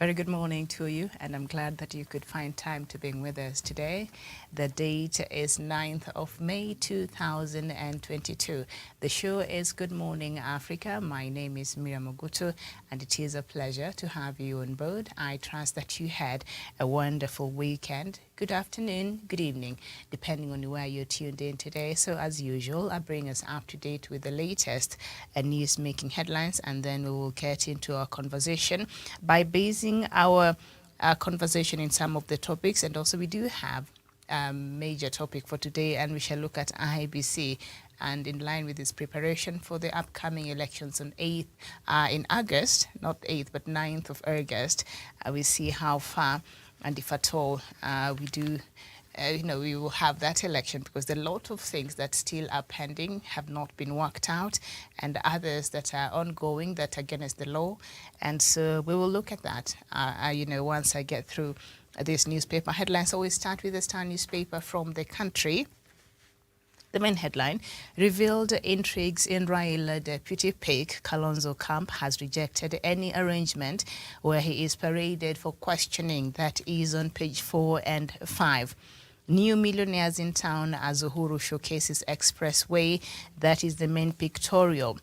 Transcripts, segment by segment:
Very good morning to you, and I'm glad that you could find time to be with us today. The date is 9th of May 2022. The show is Good Morning Africa. My name is Miriam Ogutu, and it is a pleasure to have you on board. I trust that you had a wonderful weekend. Good afternoon, good evening, depending on where you're tuned in today. So as usual, I bring us up to date with the latest news making headlines, and then we will get into our conversation by basing our conversation in some of the topics. And also we do have a major topic for today, and we shall look at IEBC, and in line with its preparation for the upcoming elections on 8th in August, not 8th, but 9th of August. We see how far, and if at all, we will have that election, because there are a lot of things that still are pending, have not been worked out, and others that are ongoing that are against the law. And so we will look at that, once I get through this newspaper headlines. So we start with the Star newspaper from the country. The main headline: revealed intrigues in Raila deputy pick. Kalonzo camp has rejected any arrangement where he is paraded for questioning. That is on page 4 and 5. New millionaires in town as Uhuru showcases expressway. That is the main pictorial.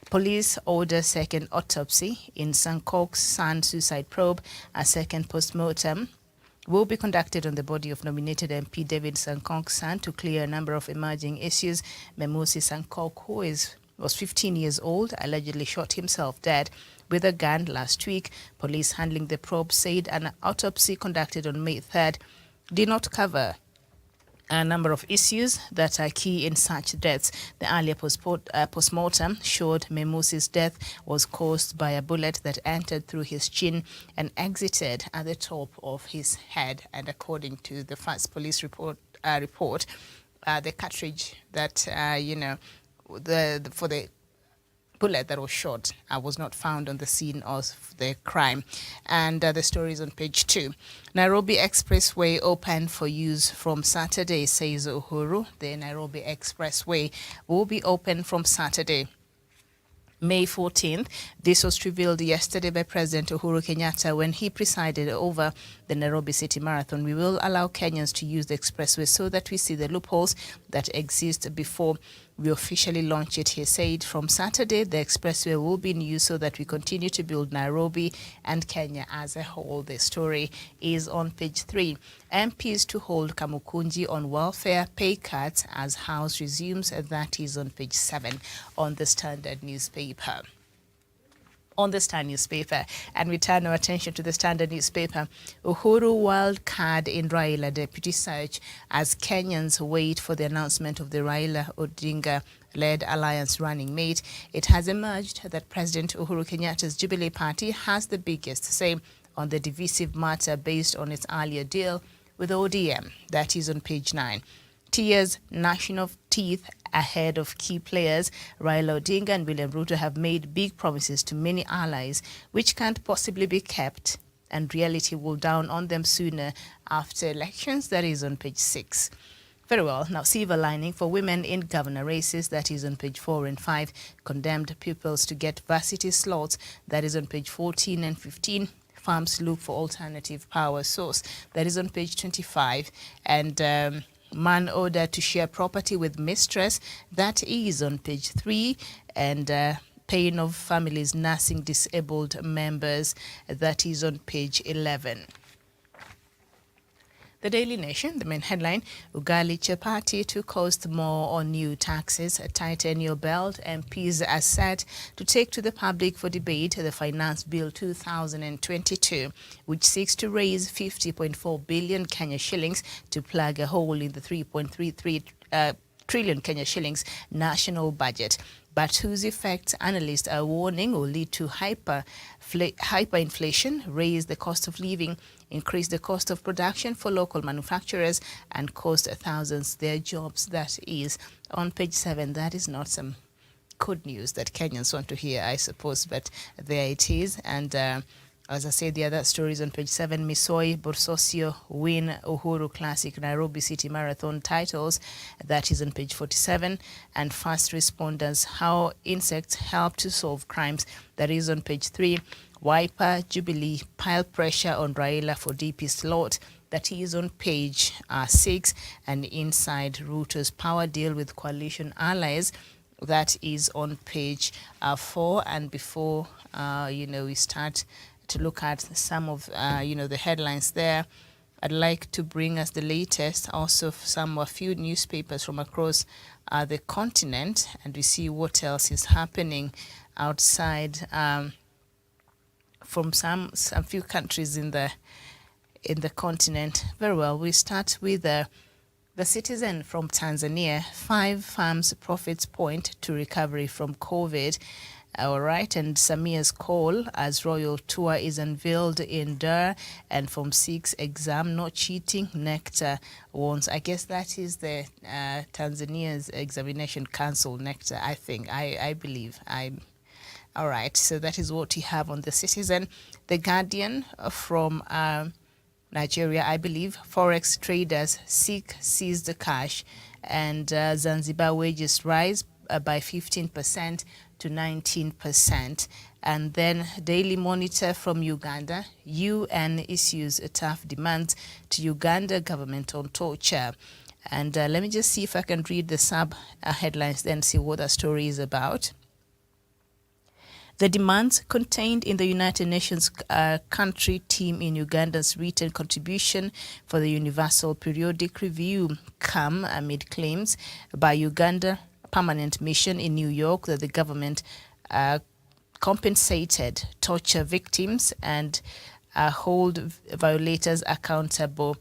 Police order second autopsy in Sankok's son suicide probe. A second postmortem will be conducted on the body of nominated MP David Sankok's son to clear a number of emerging issues. Memusi Sankok, who was 15 years old, allegedly shot himself dead with a gun last week. Police handling the probe said an autopsy conducted on May 3rd did not cover a number of issues that are key in such deaths. The earlier postmortem showed Memusi's death was caused by a bullet that entered through his chin and exited at the top of his head. And according to the first police report, the cartridge that for the bullet that was shot was not found on the scene of the crime. And the story is on page 2. Nairobi Expressway open for use from Saturday, says Uhuru. The Nairobi Expressway will be open from Saturday, May 14th. This was revealed yesterday by President Uhuru Kenyatta when he presided over the Nairobi City Marathon. We will allow Kenyans to use the expressway so that we see the loopholes that exist before we officially launch it, he said. From Saturday, the expressway will be in use so that we continue to build Nairobi and Kenya as a whole. The story is on page 3. MPs to hold Kamukunji on welfare pay cuts as House resumes. That is on page 7 on the Standard newspaper. On the Star newspaper, and we turn our attention to the Standard newspaper. Uhuru wild card in Raila deputy search as Kenyans wait for the announcement of the Raila Odinga-led alliance running mate. It has emerged that President Uhuru Kenyatta's Jubilee Party has the biggest say on the divisive matter based on its earlier deal with ODM. That is on page 9. Tears, gnashing of teeth ahead of key players. Raila Odinga and William Ruto have made big promises to many allies which can't possibly be kept, and reality will down on them sooner after elections. That is on page 6. Very well. Now, silver lining for women in governor races. That is on page 4 and 5. Condemned pupils to get varsity slots. That is on page 14 and 15. Farms look for alternative power source. That is on page 25. And man ordered to share property with mistress. That is on page 3. And pain of families nursing disabled members. That is on page 11. The Daily Nation, the main headline: Ugali Chapati to cost more on new taxes. A tight annual belt. MPs are set to take to the public for debate the Finance Bill 2022, which seeks to raise 50.4 billion Kenya shillings to plug a hole in the 3.33 trillion Kenya shillings national budget, but whose effects analysts are warning will lead to hyperinflation, raise the cost of living, increase the cost of production for local manufacturers, and cost thousands their jobs. That is on page 7. That is not some good news that Kenyans want to hear, I suppose, but there it is. And as I said, the other stories on page 7. Misoi, Borsosio win Uhuru Classic Nairobi City Marathon titles. That is on page 47. And first responders, how insects help to solve crimes. That is on page 3. Wiper, Jubilee pile pressure on Raila for DP slot. That is on page 6. And inside Ruto's power deal with coalition allies, that is on page 4. And before, we start to look at some of, the headlines there, I'd like to bring us the latest, also a few newspapers from across the continent, and we see what else is happening outside from some few countries in the continent. Very well, we start with the Citizen from Tanzania. 5 farms profits point to recovery from COVID. All right, and Samia's call as royal tour is unveiled in Dar, and from 6 exam not cheating, Nectar warns. I guess that is the Tanzania's examination council, Nectar. I believe. All right, so that is what we have on the Citizen. The Guardian from Nigeria, I believe, forex traders seize the cash, and Zanzibar wages rise by 15% to 19%. And then Daily Monitor from Uganda, UN issues a tough demand to Uganda government on torture. And let me just see if I can read the sub headlines, then see what the story is about. The demands contained in the United Nations country team in Uganda's written contribution for the Universal Periodic Review come amid claims by Uganda Permanent Mission in New York that the government compensated torture victims and hold violators accountable.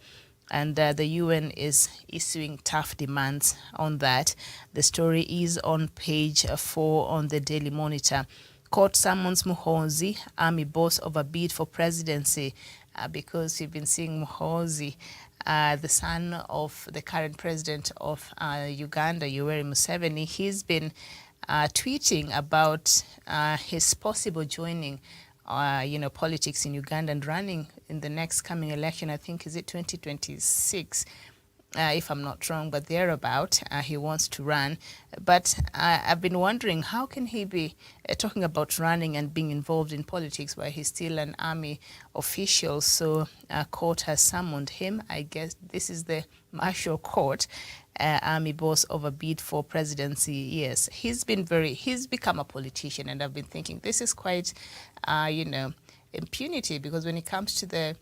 And the UN is issuing tough demands on that. The story is on page 4 on the Daily Monitor. Court summons Muhoozi, army boss over bid for presidency, because you've been seeing Muhoozi, the son of the current president of Uganda, Yoweri Museveni. He's been tweeting about his possible joining, politics in Uganda and running in the next coming election. I think, is it 2026? If I'm not wrong, but thereabout, he wants to run. But I've been wondering, how can he be talking about running and being involved in politics while he's still an army official? So court has summoned him. I guess this is the Marshall Court, army boss over bid for presidency. Yes, he's become a politician, and I've been thinking this is quite, impunity, because when it comes to the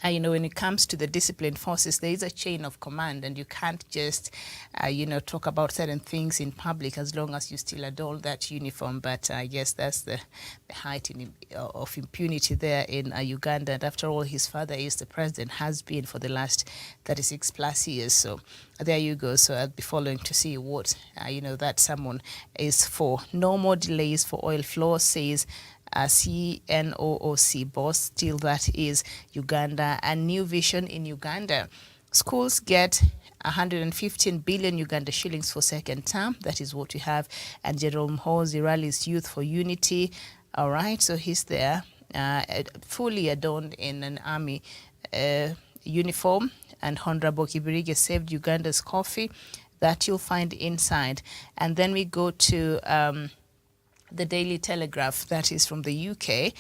when it comes to the disciplined forces, there is a chain of command, and you can't just, talk about certain things in public as long as you still adore that uniform. But I guess that's the height of impunity there in Uganda. And after all, his father is the president, has been for the last 36 plus years. So there you go. So I'll be following to see what, that someone is for. No more delays for oil flow, says CNOOC boss. Still, that is Uganda. A new vision in Uganda. Schools get 115 billion Uganda shillings for second term. That is what we have. And General Muhoozi rallies youth for unity. All right, so he's there, fully adorned in an army uniform. And Honorable Kibirige saved Uganda's coffee. That you'll find inside. And then we go to the Daily Telegraph, that is from the UK.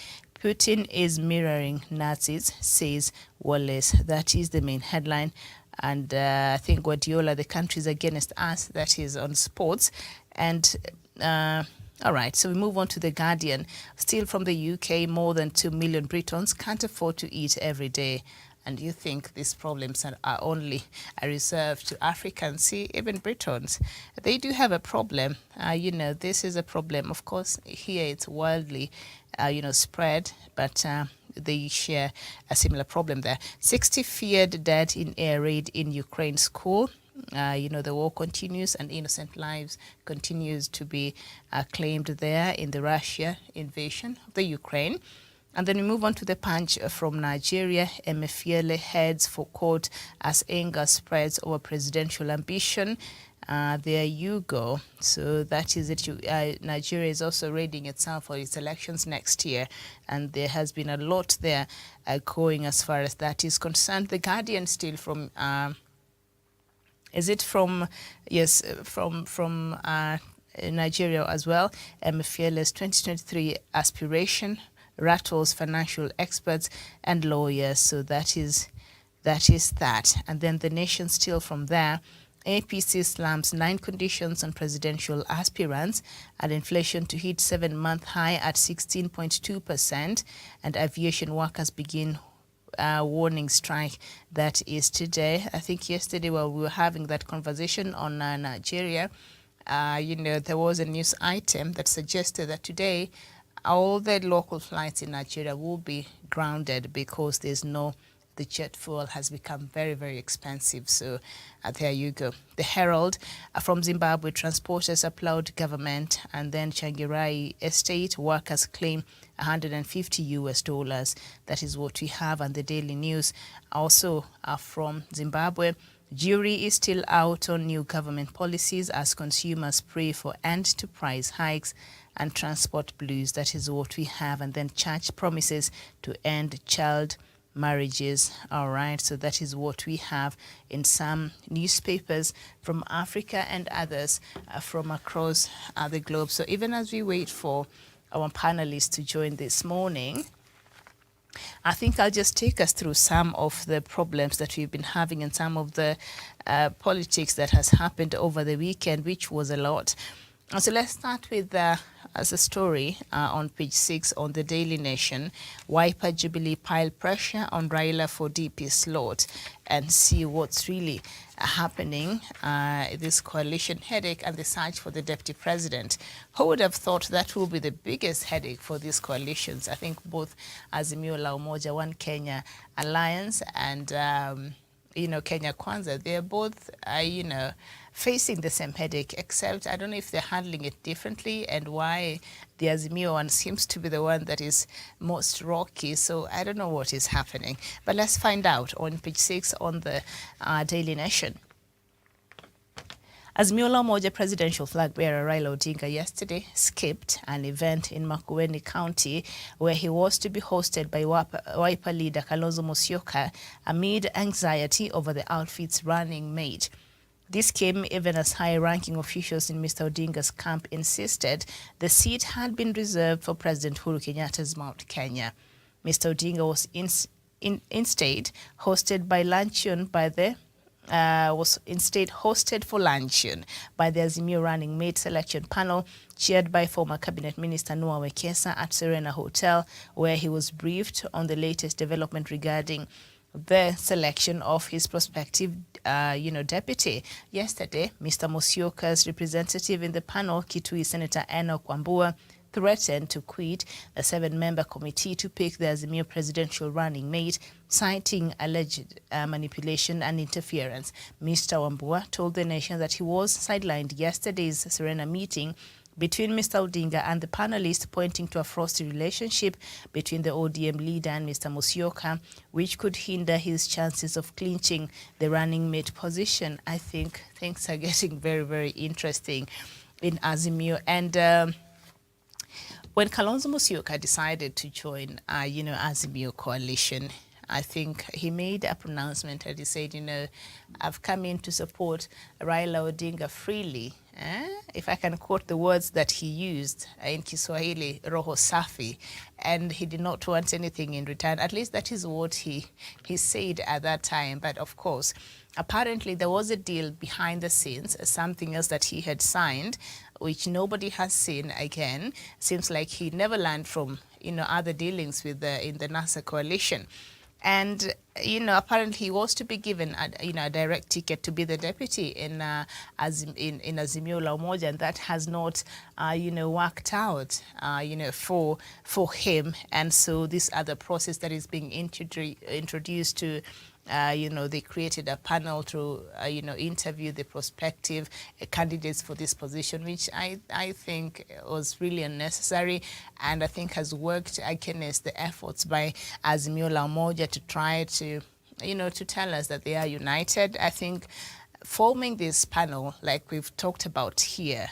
Putin is mirroring Nazis, says Wallace. That is the main headline. And I think Guardiola, the country's against us, that is on sports. And all right, so we move on to The Guardian. Still from the UK, more than 2 million Britons can't afford to eat every day. And you think these problems are only reserved to Africans? See, even Britons, they do have a problem. This is a problem. Of course, here it's wildly, spread, but they share a similar problem there. 60 feared dead in air raid in Ukraine school. The war continues and innocent lives continues to be claimed there in the Russia invasion of the Ukraine. And then we move on to the Punch from Nigeria. Emefiele heads for court as anger spreads over presidential ambition. There you go. So that is it. Nigeria is also readying itself for its elections next year. And there has been a lot there going as far as that is concerned. The Guardian still from, from Nigeria as well. Emefiele's 2023 aspiration rattles financial experts and lawyers. So that is that. And then the Nation still from there. APC slams 9 conditions on presidential aspirants, and inflation to hit 7-month high at 16.2%, and aviation workers begin warning strike. That is today. I think yesterday while we were having that conversation on Nigeria, there was a news item that suggested that today all the local flights in Nigeria will be grounded because the jet fuel has become very, very expensive. So there you go. The Herald from Zimbabwe, transporters applaud government, and then Changirai estate workers claim $150. That is what we have on the Daily News. Also from Zimbabwe, jury is still out on new government policies as consumers pray for end to price hikes and transport blues. That is what we have. And then church promises to end child marriages. All right, so that is what we have in some newspapers from Africa and others from across the globe. So even as we wait for our panelists to join this morning, I think I'll just take us through some of the problems that we've been having and some of the politics that has happened over the weekend, which was a lot. So let's start with as a story on page 6 on the Daily Nation. Wiper Jubilee pile pressure on Raila for DP slot, and see what's really happening. This coalition headache and the search for the deputy president. Who would have thought that will be the biggest headache for these coalitions? I think both Azimio la Umoja, One Kenya Alliance, and Kenya Kwanza, they're both facing the same headache, except I don't know if they're handling it differently and why the Azimio one seems to be the one that is most rocky. So I don't know what is happening. But let's find out on page 6 on the Daily Nation. Azimio la Umoja presidential flag bearer Raila Odinga yesterday skipped an event in Makueni County where he was to be hosted by Wiper leader Kalonzo Musyoka amid anxiety over the outfit's running mate. This came even as high-ranking officials in Mr. Odinga's camp insisted the seat had been reserved for President Uhuru Kenyatta's Mount Kenya. Mr. Odinga was instead hosted for luncheon by the Azimio running mate selection panel chaired by former cabinet minister Noah Wekesa at Serena Hotel, where he was briefed on the latest development regarding the selection of his prospective, deputy. Yesterday, Mr. Musyoka's representative in the panel, Kitui Senator Enoch Wambua, threatened to quit the 7-member committee to pick the Azimio presidential running mate, citing alleged manipulation and interference. Mr. Wambua told the nation that he was sidelined yesterday's Serena meeting between Mr. Odinga and the panelists, pointing to a frosty relationship between the ODM leader and Mr. Musyoka, which could hinder his chances of clinching the running mate position. I think things are getting very, very interesting in Azimio. And when Kalonzo Musyoka decided to join, Azimio coalition, I think he made a pronouncement and he said, I've come in to support Raila Odinga freely. If I can quote the words that he used in Kiswahili, roho safi, and he did not want anything in return. At least that is what he said at that time. But of course, apparently there was a deal behind the scenes, something else that he had signed, which nobody has seen again. Seems like he never learned from other dealings with in the NASA coalition. And, apparently he was to be given a direct ticket to be the deputy in Azimio la Umoja, and that has not, worked out, for him. And so this other process that is being introduced to, they created a panel to, interview the prospective candidates for this position, which I think was really unnecessary, and I think has worked against the efforts by Azimio la Umoja to try to, to tell us that they are united. I think forming this panel, like we've talked about here,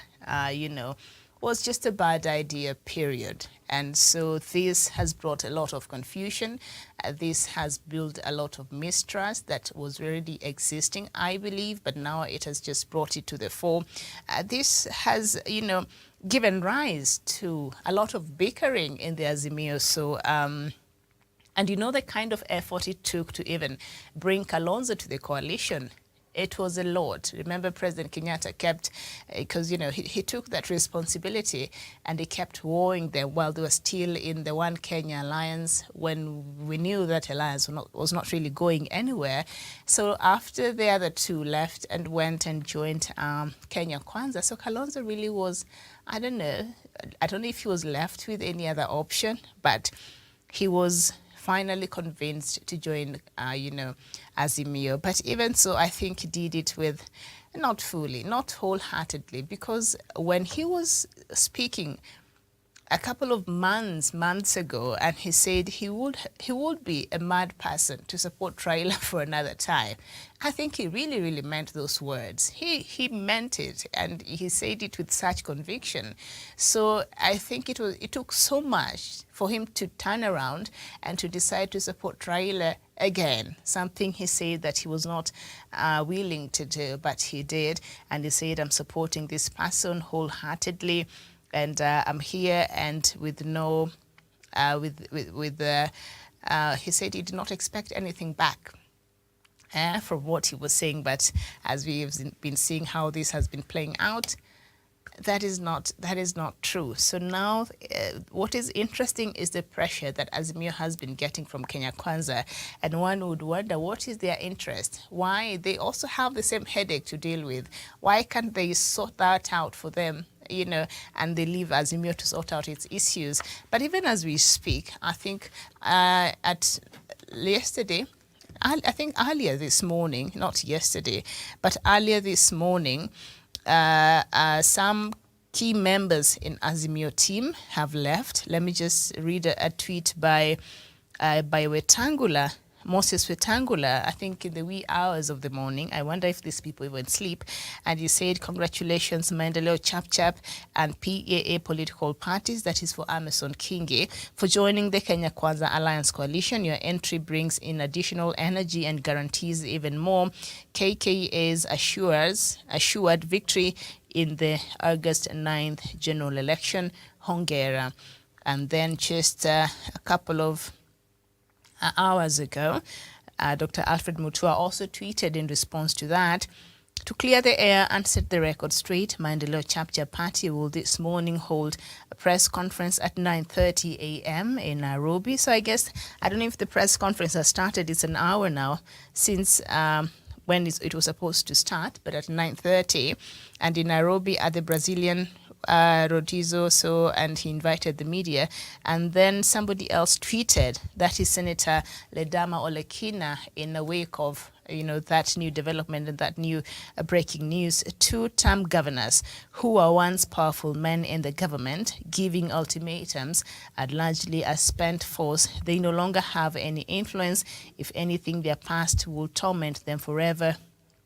was just a bad idea, period. And so this has brought a lot of confusion. This has built a lot of mistrust that was already existing, I believe, but now it has just brought it to the fore. This has, given rise to a lot of bickering in the Azimio. So, and the kind of effort it took to even bring Kalonzo to the coalition. It was a lot. Remember, President Kenyatta kept, because, he took that responsibility and he kept warring them while they were still in the One Kenya alliance when we knew that alliance was not really going anywhere. So after the other two left and went and joined Kenya Kwanza, so Kalonzo really was, I don't know if he was left with any other option, but he was finally convinced to join, Azimio. But even so, I think he did it with, not fully, not wholeheartedly, because when he was speaking a couple of months ago, and he said he would be a mad person to support Raila for another time. I think he really, really meant those words. He meant it, and he said it with such conviction. So I think it took so much for him to turn around and to decide to support Raila again, something he said that he was not willing to do, but he did, and he said, I'm supporting this person wholeheartedly. And I'm here, and with no, he said he did not expect anything back from what he was saying. But as we've been seeing how this has been playing out, that is not true. So now, what is interesting is the pressure that Azimio has been getting from Kenya Kwanza, and one would wonder what is their interest? Why they also have the same headache to deal with? Why can't they sort that out for them? And they leave Azimio to sort out its issues. But even as we speak, I think earlier this morning, not yesterday, but earlier this morning, some key members in Azimio team have left. Let me just read a tweet by Wetangula, Moses Wetangula, I think in the wee hours of the morning. I wonder if these people even sleep. And he said, congratulations, Maendeleo Chap and PAA political parties, that is for Amason Kingi, for joining the Kenya Kwanza Alliance Coalition. Your entry brings in additional energy and guarantees even more KKA's assured victory in the August 9th general election. Hongera. And then just a couple of hours ago, Dr. Alfred Mutua also tweeted in response to that, to clear the air and set the record straight, Maendeleo Chapter Party will this morning hold a press conference at 9:30 a.m. in Nairobi. So I guess, I don't know if the press conference has started. It's an hour now since when it was supposed to start, but at 9:30, and in Nairobi at the Brazilian Rodizo, and he invited the media. And then somebody else tweeted, that is Senator Ledama Olekina, in a wake of that new development and that new breaking news, two-term governors who were once powerful men in the government giving ultimatums are largely a spent force. They no longer have any influence. If anything, their past will torment them forever.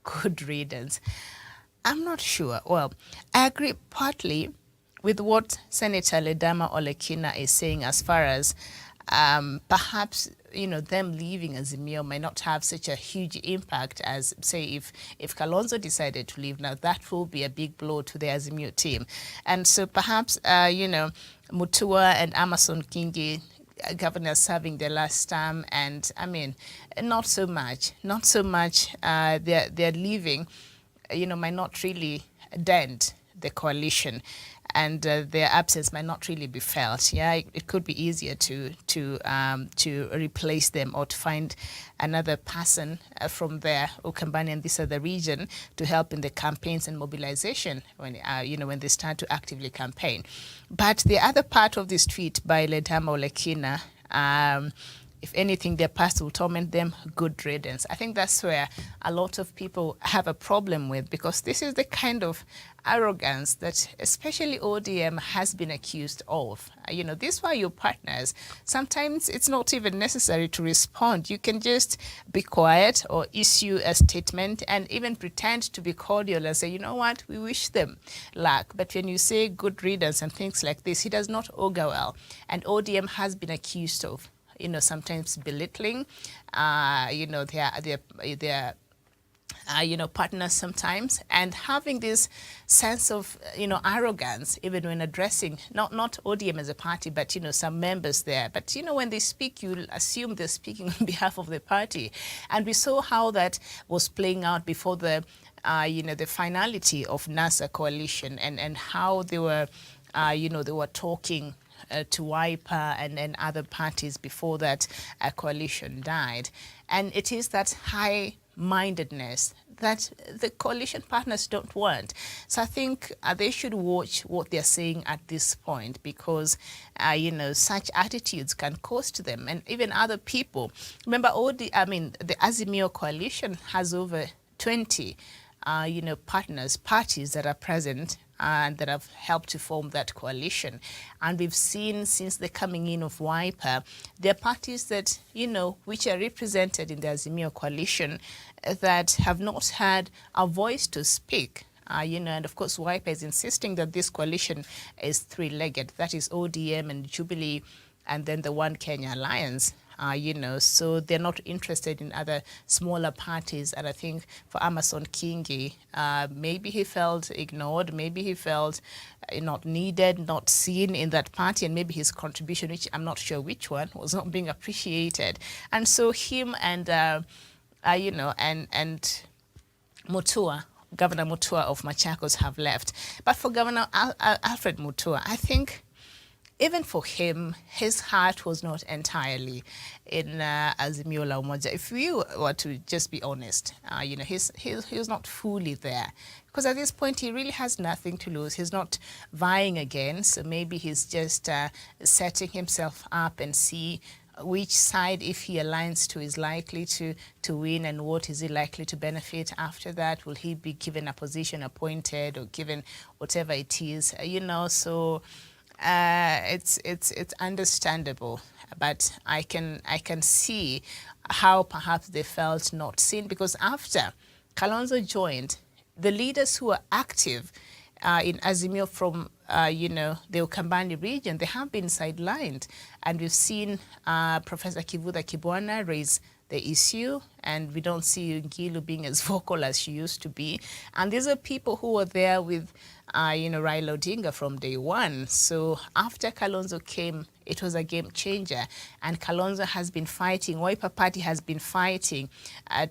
Good riddance. I'm not sure. Well, I agree partly with what Senator Ledama Olekina is saying, as far as perhaps them leaving Azimio might not have such a huge impact as, say, if Kalonzo decided to leave. Now that will be a big blow to the Azimio team, and so perhaps Mutua and Amason Kingi, governors serving their last term, and I mean, not so much. They're leaving. Might not really dent the coalition, and their absence might not really be felt. Yeah, it could be easier to replace them, or to find another person from there, Ukambani and this other region, to help in the campaigns and mobilization when when they start to actively campaign. But the other part of this tweet by Ledama Olekina, if anything, their past will torment them, good riddance. I think that's where a lot of people have a problem with, because this is the kind of arrogance that especially ODM has been accused of. These were your partners. Sometimes it's not even necessary to respond. You can just be quiet or issue a statement and even pretend to be cordial and say, you know what, we wish them luck. But when you say good riddance and things like this, it does not augur well. And ODM has been accused of, sometimes belittling, their partners sometimes, and having this sense of, arrogance, even when addressing, not ODM as a party, but, some members there. But, when they speak, you'll assume they're speaking on behalf of the party. And we saw how that was playing out before the finality of NASA coalition, and how they were, they were talking to Wiper and other parties before that coalition died. And it is that high-mindedness that the coalition partners don't want. So I think they should watch what they're saying at this point, because, such attitudes can cost them and even other people. Remember, the Azimio coalition has over 20 parties that are present and that have helped to form that coalition. And we've seen since the coming in of Wiper, there are parties that, which are represented in the Azimio coalition that have not had a voice to speak. And of course, Wiper is insisting that this coalition is three-legged. That is ODM and Jubilee, and then the One Kenya Alliance. So they're not interested in other smaller parties. And I think for Amason Kingi, maybe he felt ignored, maybe he felt not needed, not seen in that party, and maybe his contribution, which I'm not sure which one, was not being appreciated. And so him and, and Mutua, Governor Mutua of Machakos, have left. But for Governor Alfred Mutua, I think even for him, his heart was not entirely in Azimio la Umoja. If we were to just be honest, he's not fully there. Because at this point, he really has nothing to lose. He's not vying again, so maybe he's just setting himself up and see which side, if he aligns to, is likely to win, and what is he likely to benefit after that. Will he be given a position, appointed, or given whatever it is, so... it's understandable, but I can see how perhaps they felt not seen, because after Kalonzo joined, the leaders who are active in Azimio from the Ukambani region, they have been sidelined, and we've seen Professor Kivutha Kibwana raise the issue, and we don't see Ngilu being as vocal as she used to be. And these are people who were there with Raila Odinga from day one. So after Kalonzo came, it was a game changer. And Kalonzo has been fighting, Wiper Party has been fighting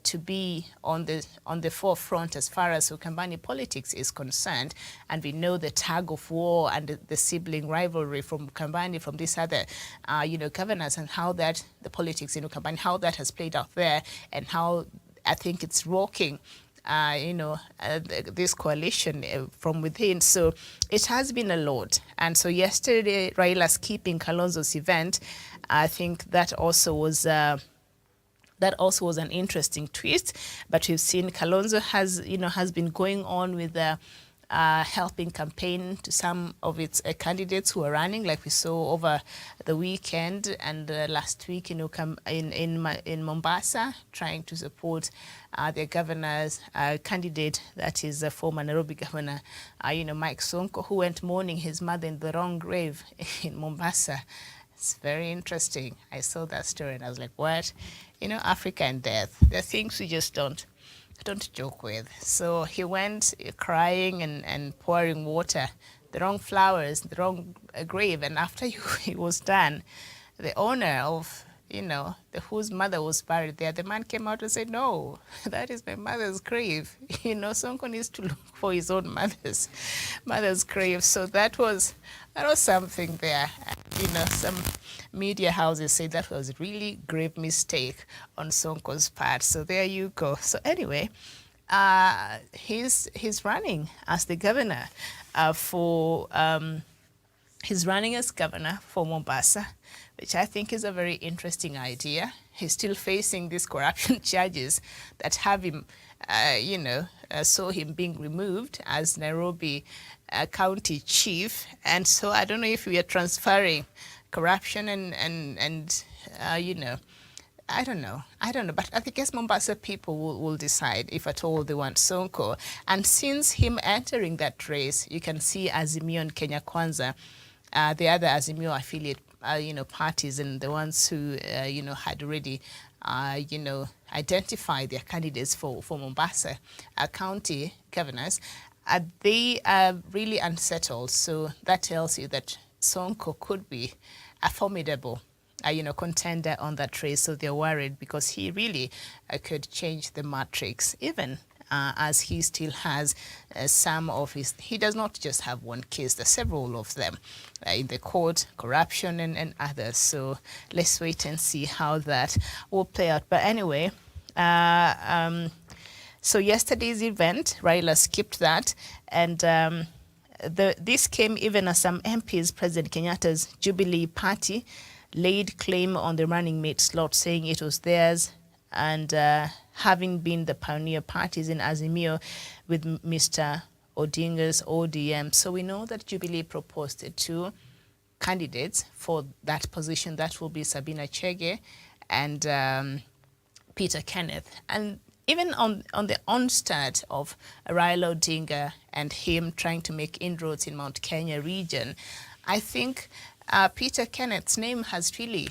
to be on the forefront as far as Ukambani politics is concerned. And we know the tug of war and the sibling rivalry from Ukambani, from these other, governors, and how that, the politics in Ukambani, how that has played out there, and how I think it's rocking this coalition from within. So it has been a lot. And so yesterday, Raila skipping Kalonzo's event, I think that also was an interesting twist. But we've seen Kalonzo has been going on with helping campaign to some of its candidates who are running, like we saw over the weekend and last week in Mombasa, trying to support their governor's candidate, that is former Nairobi Governor, Mike Sonko, who went mourning his mother in the wrong grave in Mombasa. It's very interesting. I saw that story and I was like, what? Africa and death. There are things we just don't joke with. So he went crying and pouring water, the wrong flowers, the wrong grave. And after he was done, the owner of, whose mother was buried there, the man came out and said, no, that is my mother's grave. Sonko needs to look for his own mother's grave. So that was something there. Some media houses say that was a really grave mistake on Sonko's part. So there you go. So anyway, he's running as the governor for He's running as governor for Mombasa, which I think is a very interesting idea. He's still facing these corruption charges that have him, saw him being removed as Nairobi county chief. And so I don't know if we are transferring corruption and I don't know. But I guess Mombasa people will decide if at all they want Sonko. And since him entering that race, you can see Azimio and Kenya Kwanza, the other Azimio affiliate, parties and the ones who, had already, identified their candidates for Mombasa county governors, they are really unsettled. So that tells you that Sonko could be a formidable contender on that race. So they're worried because he really could change the matrix, even as he still has some of his, he does not just have one case, there's several of them in the court, corruption and others. So let's wait and see how that will play out. But anyway, so yesterday's event, Raila skipped that, and this came even as some MPs, President Kenyatta's Jubilee Party, laid claim on the running mate slot, saying it was theirs, and having been the pioneer parties in Azimio with Mr. Odinga's ODM. So we know that Jubilee proposed two candidates for that position. That will be Sabina Chege and Peter Kenneth. And even on the onstart of Raila Odinga and him trying to make inroads in Mount Kenya region, I think Peter Kenneth's name has really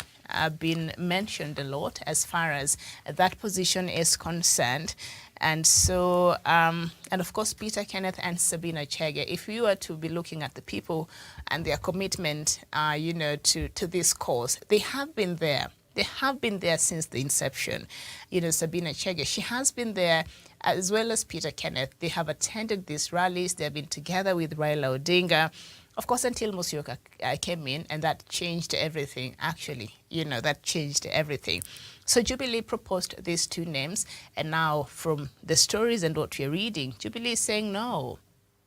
been mentioned a lot as far as that position is concerned. And so, and of course, Peter Kenneth and Sabina Chege, if you were to be looking at the people and their commitment, to this cause, they have been there. They have been there since the inception. Sabina Chege, she has been there, as well as Peter Kenneth. They have attended these rallies. They've been together with Raila Odinga. Of course, until Musyoka came in, and that changed everything, actually. That changed everything. So Jubilee proposed these two names, and now from the stories and what we're reading, Jubilee is saying, no,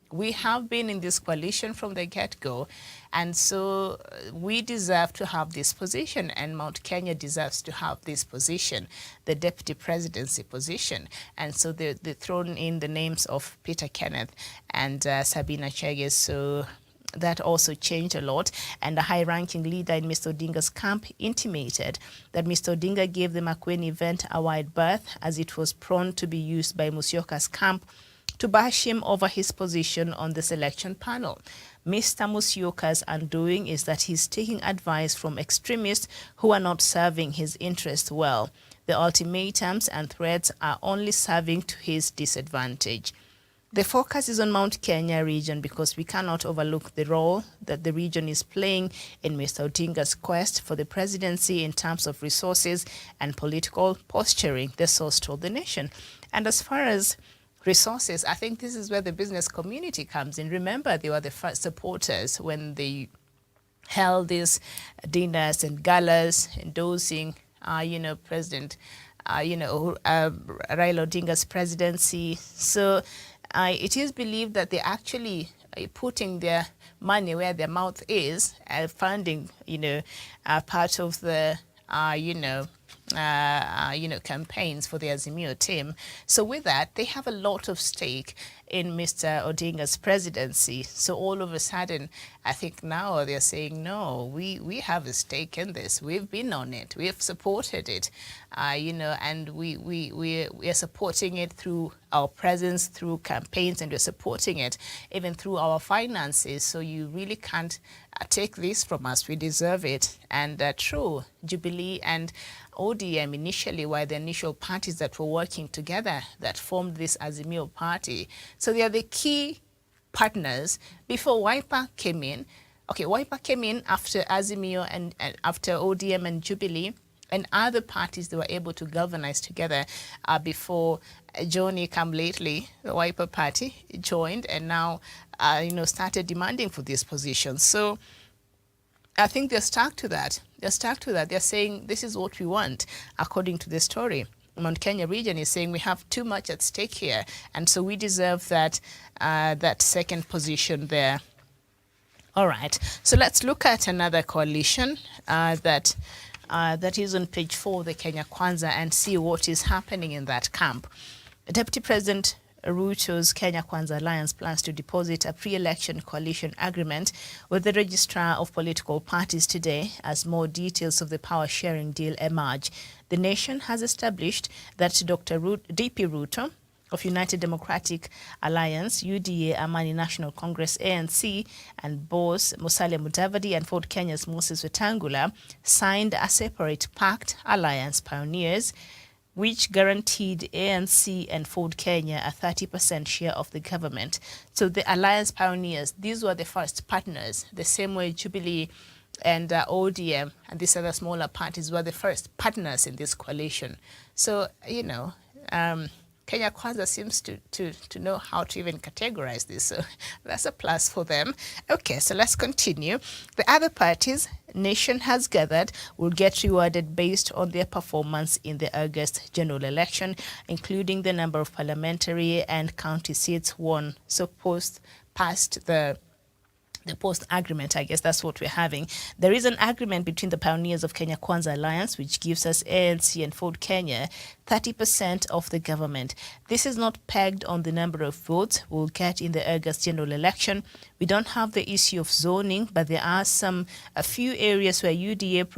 we have been in this coalition from the get-go, and so we deserve to have this position, and Mount Kenya deserves to have this position, the deputy presidency position. And so they're thrown in the names of Peter Kenneth and Sabina Chege. So that also changed a lot, and a high-ranking leader in Mr. Odinga's camp intimated that Mr. Odinga gave the Makueni event a wide berth, as it was prone to be used by Musyoka's camp to bash him over his position on the selection panel. Mr. Musyoka's undoing is that he's taking advice from extremists who are not serving his interests well. The ultimatums and threats are only serving to his disadvantage. The focus is on Mount Kenya region because we cannot overlook the role that the region is playing in Mr. Odinga's quest for the presidency in terms of resources and political posturing, the source told the nation. And as far as resources, I think this is where the business community comes in. Remember, they were the first supporters when they held these dinners and galas endorsing, President, Raila Odinga's presidency. So it is believed that they actually putting their money where their mouth is, funding, part of the, campaigns for the Azimio team. So with that, they have a lot of stake in Mr. Odinga's presidency. So all of a sudden, I think now they're saying, no, we have a stake in this. We've been on it. We've supported it, and we are supporting it through our presence, through campaigns, and we're supporting it even through our finances. So you really can't take this from us. We deserve it. And true, Jubilee and ODM initially were the initial parties that were working together that formed this Azimio party. So they are the key partners before Wiper came in. Okay, Wiper came in after Azimio and after ODM and Jubilee, and other parties that were able to galvanize together before Johnny come lately, the Wiper party joined, and now started demanding for this position. So I think they're stuck to that. They're saying this is what we want, according to the story. Mount Kenya region is saying we have too much at stake here, and so we deserve that that second position there All right. So let's look at another coalition that is on page 4, the Kenya Kwanza, and see what is happening in that camp. Deputy President Ruto's Kenya Kwanza Alliance plans to deposit a pre-election coalition agreement with the Registrar of Political Parties today as more details of the power-sharing deal emerge. The nation has established that Dr. DP Ruto of United Democratic Alliance, UDA, Amani National Congress, ANC, and boss Musalia Mudavadi and Ford Kenya's Moses Wetangula signed a separate pact, Alliance Pioneers, which guaranteed ANC and Ford Kenya a 30% share of the government. So the Alliance Pioneers, these were the first partners, the same way Jubilee and ODM and these other smaller parties were the first partners in this coalition. So, you know, Kenya Kwanza seems to know how to even categorize this, so that's a plus for them. Okay, so let's continue. The other parties nation has gathered will get rewarded based on their performance in the August general election, including the number of parliamentary and county seats won. So past the post-agreement, I guess that's what we're having. There is an agreement between the pioneers of Kenya Kwanza Alliance, which gives us ANC and Ford Kenya 30% of the government. This is not pegged on the number of votes we'll get in the August general election. We don't have the issue of zoning, but there are a few areas where UDA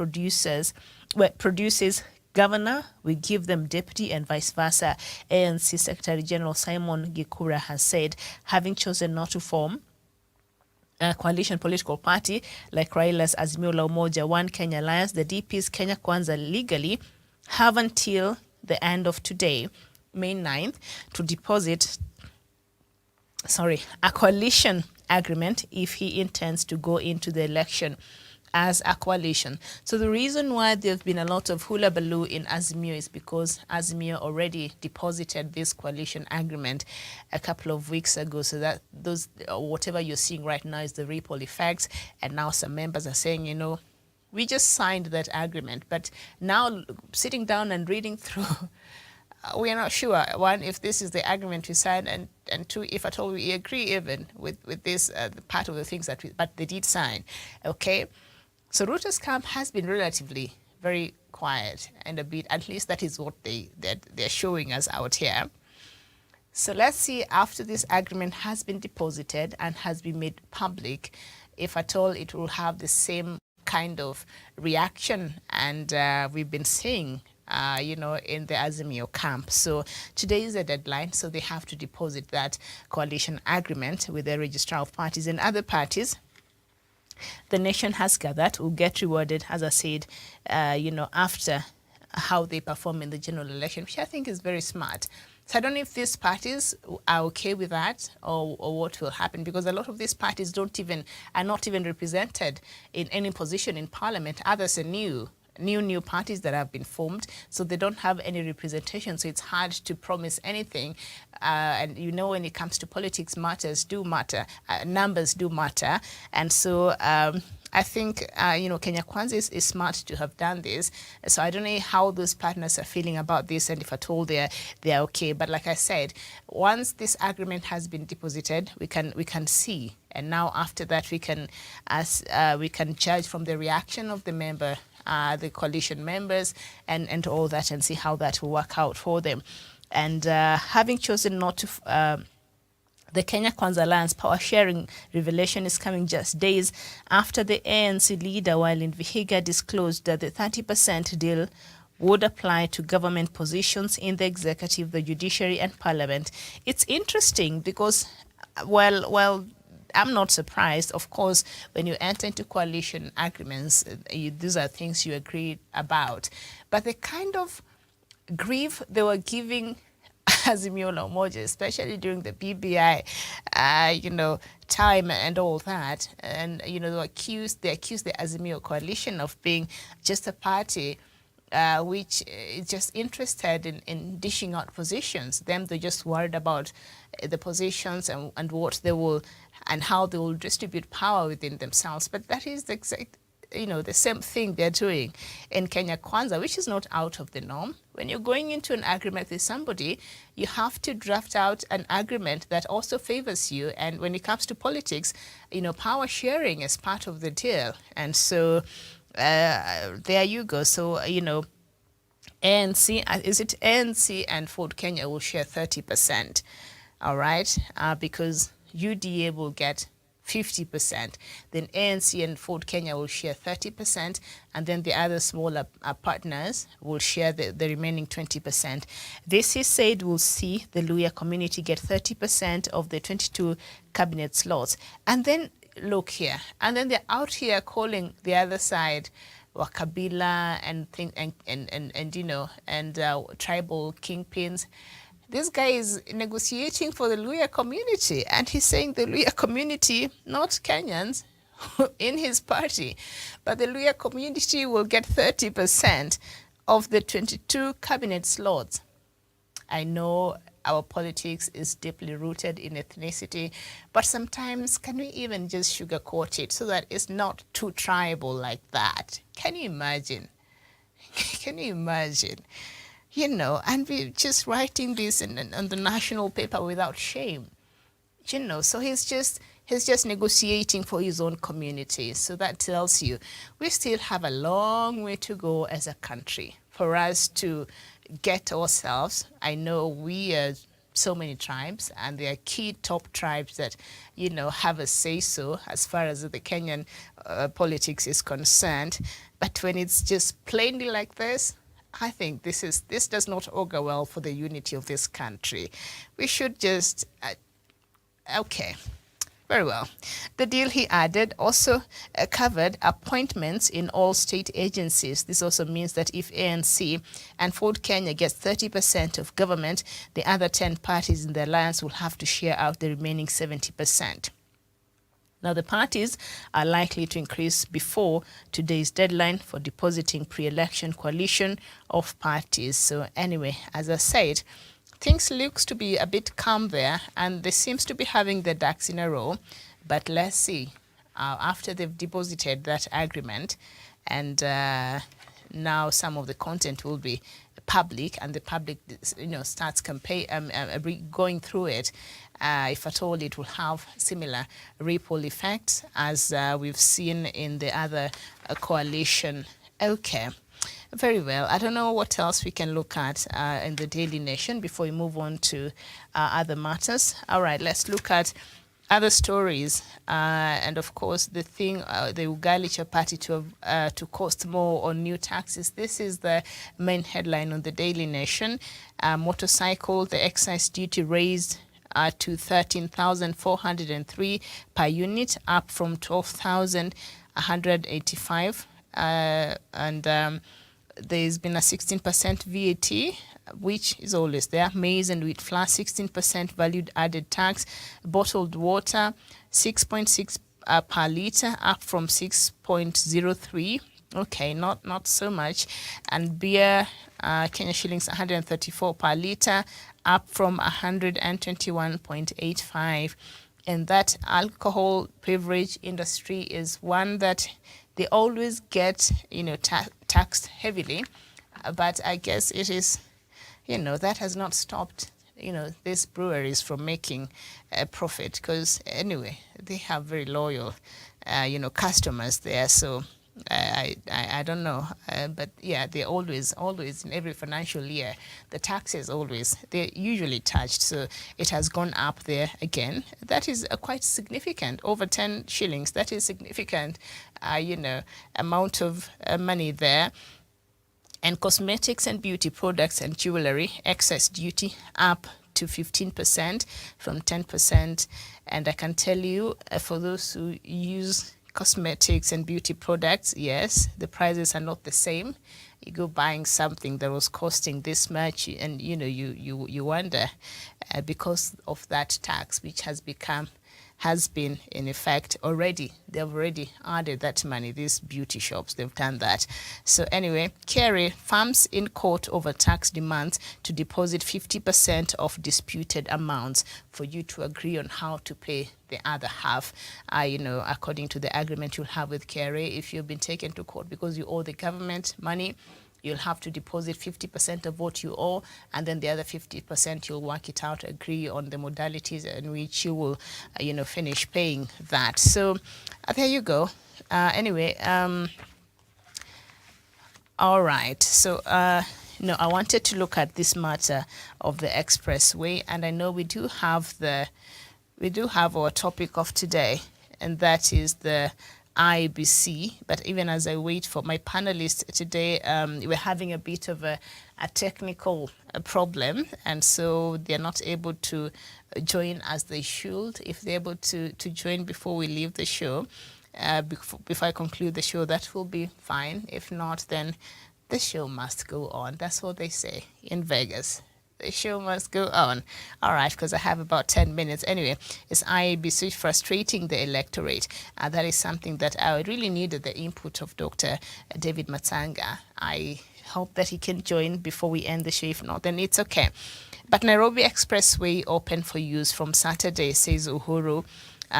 produces governor, we give them deputy and vice versa. ANC Secretary General Simon Gikura has said, having chosen not to form a coalition political party like Raila's Azimio la Umoja One Kenya Alliance, the DP's Kenya Kwanza legally have until the end of today, May 9th, to deposit a coalition agreement if he intends to go into the election as a coalition. So the reason why there's been a lot of hullabaloo in Azimio is because Azimio already deposited this coalition agreement a couple of weeks ago. So that those whatever you're seeing right now is the ripple effects. And now some members are saying, you know, we just signed that agreement, but now sitting down and reading through, we are not sure, one, if this is the agreement we signed, and two, if at all we agree even with this part of the things but they did sign. Okay. So Ruto's camp has been relatively very quiet and a bit, at least that is what they're showing us out here. So let's see, after this agreement has been deposited and has been made public, if at all it will have the same kind of reaction and we've been seeing you know, in the Azimio camp. So today is the deadline, so they have to deposit that coalition agreement with the registrar of parties and other parties. The nation has gathered will get rewarded, as I said, you know, after how they perform in the general election, which I think is very smart. So I don't know if these parties are okay with that or what will happen, because a lot of these parties are not even represented in any position in parliament. Others are new parties that have been formed, so they don't have any representation, so it's hard to promise anything. And you know, when it comes to politics, numbers do matter. And so I think, you know, Kenya Kwanza is smart to have done this. So I don't know how those partners are feeling about this and if at all they're okay. But like I said, once this agreement has been deposited, we can see. And now after that, we can judge from the reaction of the coalition members and all that, and see how that will work out for them. And having chosen not to, the Kenya Kwanza Alliance power sharing revelation is coming just days after the ANC leader, while in Vihiga, disclosed that the 30% deal would apply to government positions in the executive, the judiciary, and parliament. It's interesting because, well, I'm not surprised. Of course, when you enter into coalition agreements, these are things you agree about. But the kind of grief they were giving Azimio la Umoja, especially during the BBI, you know, time and all that, and you know, they accused the Azimio coalition of being just a party which is just interested in dishing out positions. They're just worried about the positions and what they will and how they will distribute power within themselves. But that is the same thing they're doing in Kenya Kwanza, which is not out of the norm. When you're going into an agreement with somebody, you have to draft out an agreement that also favors you. And when it comes to politics, power sharing is part of the deal. And so there you go. So, ANC, is it ANC and Ford Kenya will share 30%, all right? Because UDA will get 50%. Then ANC and Ford Kenya will share 30%, and then the other smaller partners will share the remaining 20%. This, he said, will see the Luhya community get 30% of the 22 cabinet slots. And then, look here, and then they're out here calling the other side Wakabila and tribal kingpins. This guy is negotiating for the Luhya community, and he's saying the Luhya community, not Kenyans, in his party, but the Luhya community will get 30% of the 22 cabinet slots. I know our politics is deeply rooted in ethnicity, but sometimes can we even just sugarcoat it so that it's not too tribal like that? Can you imagine? Can you imagine? And we're just writing this on the national paper without shame. So he's just negotiating for his own community. So that tells you we still have a long way to go as a country for us to get ourselves. I know we are so many tribes, and there are key top tribes that, have a say-so as far as the Kenyan politics is concerned. But when it's just plainly like this, I think this does not augur well for the unity of this country. We should just, okay, very well. The deal, he added, also covered appointments in all state agencies. This also means that if ANC and Ford Kenya gets 30% of government, the other 10 parties in the alliance will have to share out the remaining 70%. Now, the parties are likely to increase before today's deadline for depositing pre-election coalition of parties. So anyway, as I said, things looks to be a bit calm there, and they seems to be having the ducks in a row. But let's see, after they've deposited that agreement, and now some of the content will be public, and the public, starts going through it. If at all, it will have similar ripple effects as we've seen in the other coalition. Okay, very well. I don't know what else we can look at in the Daily Nation before we move on to other matters. All right, let's look at other stories. And of course, the thing, the Ugalicha party to cost more on new taxes. This is the main headline on the Daily Nation. Motorcycle, the excise duty raised to 13,403 per unit, up from 12,185. There's been a 16% VAT, which is always there. Maize and wheat flour, 16% valued added tax. Bottled water, 6.6 per litre, up from 6.03. Okay, not so much. And beer, Kenya shillings 134 per litre, up from 121.85. And that alcohol beverage industry is one that they always get, taxed heavily. But I guess it is, that has not stopped, these breweries from making a profit, because anyway, they have very loyal, customers there. So I don't know, but yeah, they always in every financial year, the taxes they're usually touched. So it has gone up there again. That is quite significant, over 10 shillings. That is significant, amount of money there. And cosmetics and beauty products and jewelry, excess duty up to 15% from 10%. And I can tell you, for those who use cosmetics and beauty products, yes, the prices are not the same. You go buying something that was costing this much, and you wonder because of that tax, which has become has been in effect already. They've already added that money. These beauty shops, they've done that. So anyway, Kerry firms in court over tax demands to deposit 50% of disputed amounts for you to agree on how to pay the other half. According to the agreement you'll have with Kerry, if you've been taken to court because you owe the government money, you'll have to deposit 50% of what you owe, and then the other 50% you'll work it out, agree on the modalities in which you will, finish paying that. So there you go. Anyway, all right. So, I wanted to look at this matter of the expressway, and I know we do have our topic of today, and that is the IEBC. But even as I wait for my panelists today, we're having a bit of a technical problem, and so they're not able to join as they should. If they're able to join before we leave the show, before I conclude the show, that will be fine. If not, then the show must go on. That's what they say in Vegas. The show must go on. All right, because I have about 10 minutes. Anyway, it's IEBC frustrating the electorate. That is something that I really needed the input of Dr. David Matanga. I hope that he can join before we end the show. If not, then it's okay. But Nairobi Expressway open for use from Saturday, says Uhuru.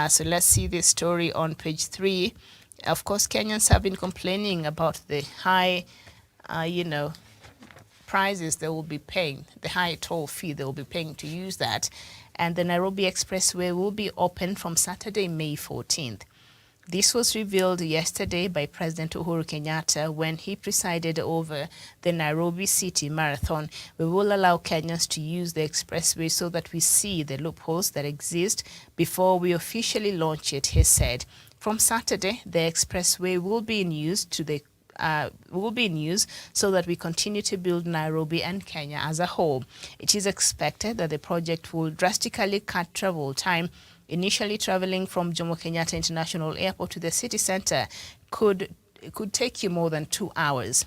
So let's see this story on page 3. Of course, Kenyans have been complaining about the high, prices they will be paying, the high toll fee they will be paying to use that. And the Nairobi Expressway will be open from Saturday, May 14th. This was revealed yesterday by President Uhuru Kenyatta when he presided over the Nairobi City Marathon. We will allow Kenyans to use the expressway so that we see the loopholes that exist before we officially launch it, he said. From Saturday, the expressway will be in use so that we continue to build Nairobi and Kenya as a whole. It is expected that the project will drastically cut travel time. Initially, traveling from Jomo Kenyatta International Airport to the city center could take you more than 2 hours.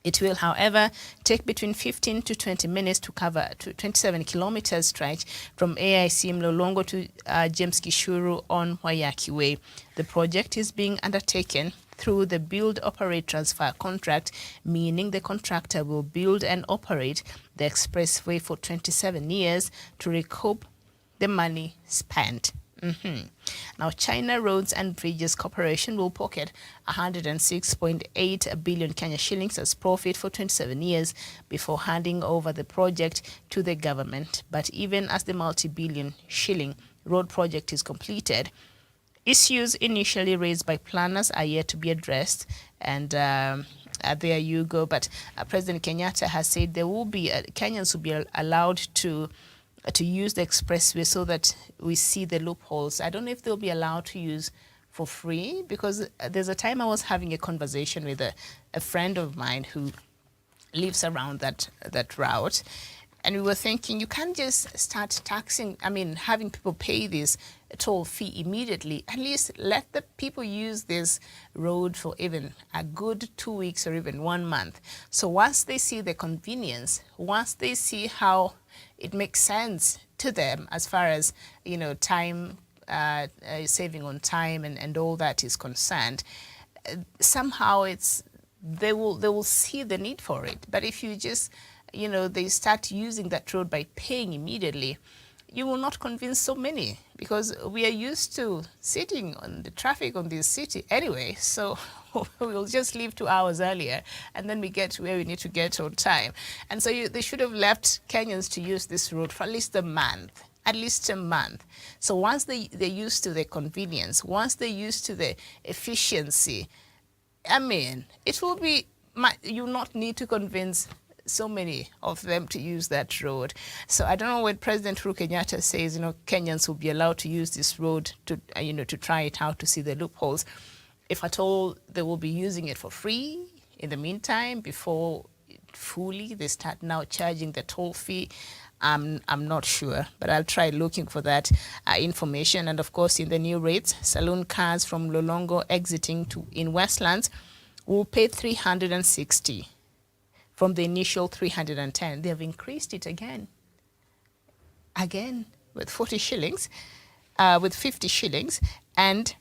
It will, however, take between 15 to 20 minutes to cover 27 kilometers stretch from AIC Mlolongo to James Gishuru on Wayaki Way. The project is being undertaken through the Build, Operate, Transfer contract, meaning the contractor will build and operate the expressway for 27 years to recoup the money spent. Now, China Roads and Bridges Corporation will pocket 106.8 billion Kenya shillings as profit for 27 years before handing over the project to the government. But even as the multi-billion shilling road project is completed, issues initially raised by planners are yet to be addressed, and there you go. But President Kenyatta has said there will be Kenyans will be allowed to use the expressway so that we see the loopholes. I don't know if they'll be allowed to use for free, because there's a time I was having a conversation with a friend of mine who lives around that route, and we were thinking you can't just start having people pay this toll fee immediately. At least let the people use this road for even a good 2 weeks or even 1 month. So once they see the convenience, once they see how it makes sense to them as far as, time, saving on time and all that is concerned, somehow they will see the need for it. But if you just, they start using that road by paying immediately, you will not convince so many, because we are used to sitting on the traffic on this city anyway. So we'll just leave 2 hours earlier, and then we get to where we need to get on time. And so they should have left Kenyans to use this road for at least a month. So once they're used to the convenience, once they're used to the efficiency, it will be, you not need to convince so many of them to use that road. So I don't know when President Uhuru Kenyatta says, Kenyans will be allowed to use this road to, to try it out, to see the loopholes. If at all they will be using it for free in the meantime, before fully they start now charging the toll fee, I'm not sure, but I'll try looking for that information. And of course, in the new rates, saloon cars from Lolongo exiting in Westlands will pay 360 from the initial 310. They have increased it again with 40 shillings. with 50 shillings, and